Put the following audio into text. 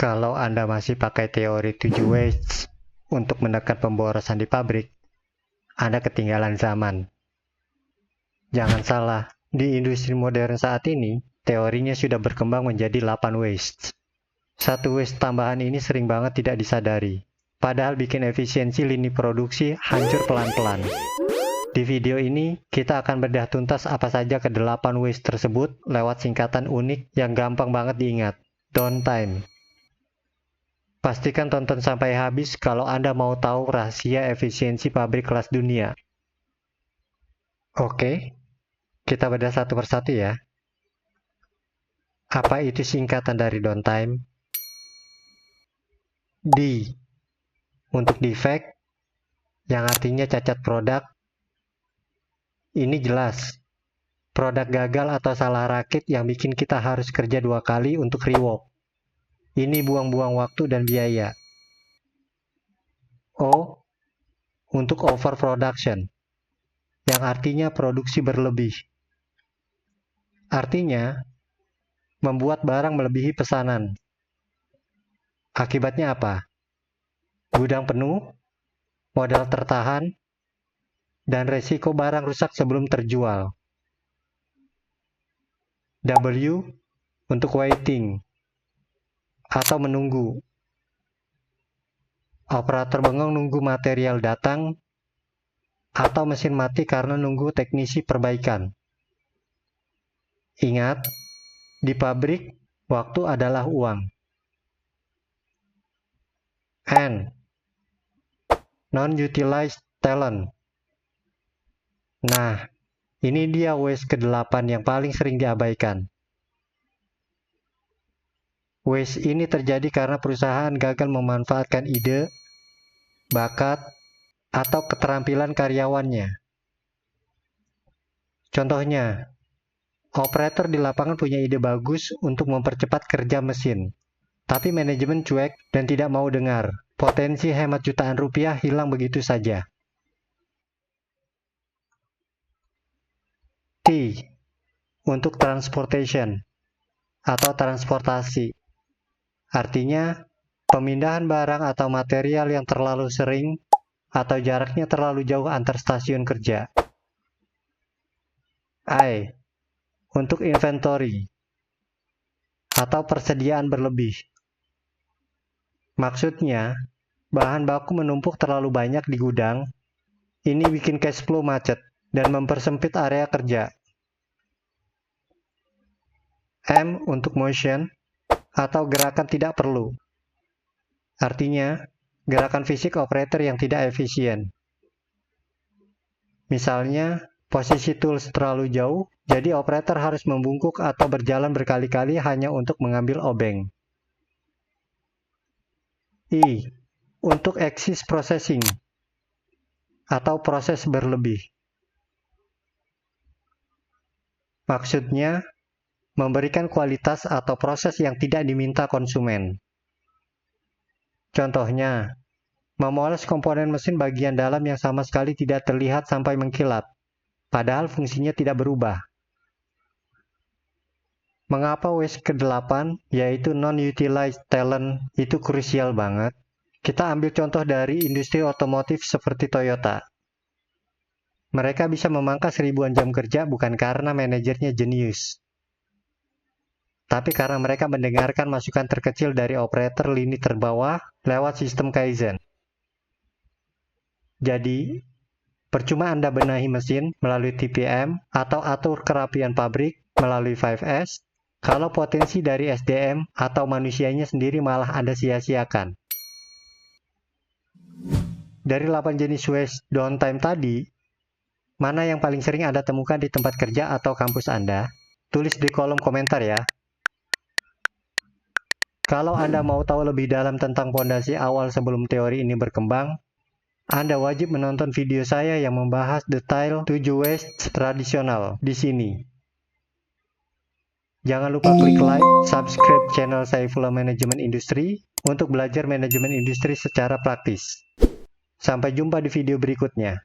Kalau Anda masih pakai teori 7 ways untuk menekan pemborosan di pabrik, Anda ketinggalan zaman. Jangan salah, di industri modern saat ini, teorinya sudah berkembang menjadi 8 ways. Satu ways tambahan ini sering banget tidak disadari, padahal bikin efisiensi lini produksi hancur pelan-pelan. Di video ini, kita akan bedah tuntas apa saja ke-8 ways tersebut lewat singkatan unik yang gampang banget diingat, downtime. Pastikan tonton sampai habis kalau Anda mau tahu rahasia efisiensi pabrik kelas dunia. Oke, kita bedah satu persatu ya. Apa itu singkatan dari downtime? D untuk defect, yang artinya cacat produk. Ini jelas, produk gagal atau salah rakit yang bikin kita harus kerja 2 kali untuk rework. Ini buang-buang waktu dan biaya. O untuk overproduction, yang artinya produksi berlebih. Artinya, membuat barang melebihi pesanan. Akibatnya apa? Gudang penuh, modal tertahan, dan resiko barang rusak sebelum terjual. W untuk waiting, atau menunggu. Operator bengong nunggu material datang, atau mesin mati karena nunggu teknisi perbaikan. Ingat, di pabrik, waktu adalah uang. N, non-utilized talent. Nah, ini dia ways ke-8 yang paling sering diabaikan. Ways ini terjadi karena perusahaan gagal memanfaatkan ide, bakat, atau keterampilan karyawannya. Contohnya, operator di lapangan punya ide bagus untuk mempercepat kerja mesin, tapi manajemen cuek dan tidak mau dengar. Potensi hemat jutaan rupiah hilang begitu saja. T untuk transportation atau transportasi. Artinya, pemindahan barang atau material yang terlalu sering atau jaraknya terlalu jauh antar stasiun kerja. I untuk inventory atau persediaan berlebih. Maksudnya, bahan baku menumpuk terlalu banyak di gudang. Ini bikin cash flow macet dan mempersempit area kerja. M untuk motion atau gerakan tidak perlu. Artinya, gerakan fisik operator yang tidak efisien. Misalnya, posisi tools terlalu jauh, jadi operator harus membungkuk atau berjalan berkali-kali hanya untuk mengambil obeng. I untuk excess processing atau proses berlebih. Maksudnya, memberikan kualitas atau proses yang tidak diminta konsumen. Contohnya, memoles komponen mesin bagian dalam yang sama sekali tidak terlihat sampai mengkilap, padahal fungsinya tidak berubah. Mengapa ways ke-8, yaitu non-utilized talent, itu krusial banget? Kita ambil contoh dari industri otomotif seperti Toyota. Mereka bisa memangkas ribuan jam kerja bukan karena manajernya jenius, tapi karena mereka mendengarkan masukan terkecil dari operator lini terbawah lewat sistem Kaizen. Jadi, percuma Anda benahi mesin melalui TPM atau atur kerapian pabrik melalui 5S, kalau potensi dari SDM atau manusianya sendiri malah Anda sia-siakan. Dari 8 jenis ways downtime tadi, mana yang paling sering Anda temukan di tempat kerja atau kampus Anda? Tulis di kolom komentar ya. Kalau Anda mau tahu lebih dalam tentang fondasi awal sebelum teori ini berkembang, Anda wajib menonton video saya yang membahas detail 7 ways tradisional di sini. Jangan lupa klik like, subscribe channel Saifullah Manajemen Industri untuk belajar manajemen industri secara praktis. Sampai jumpa di video berikutnya.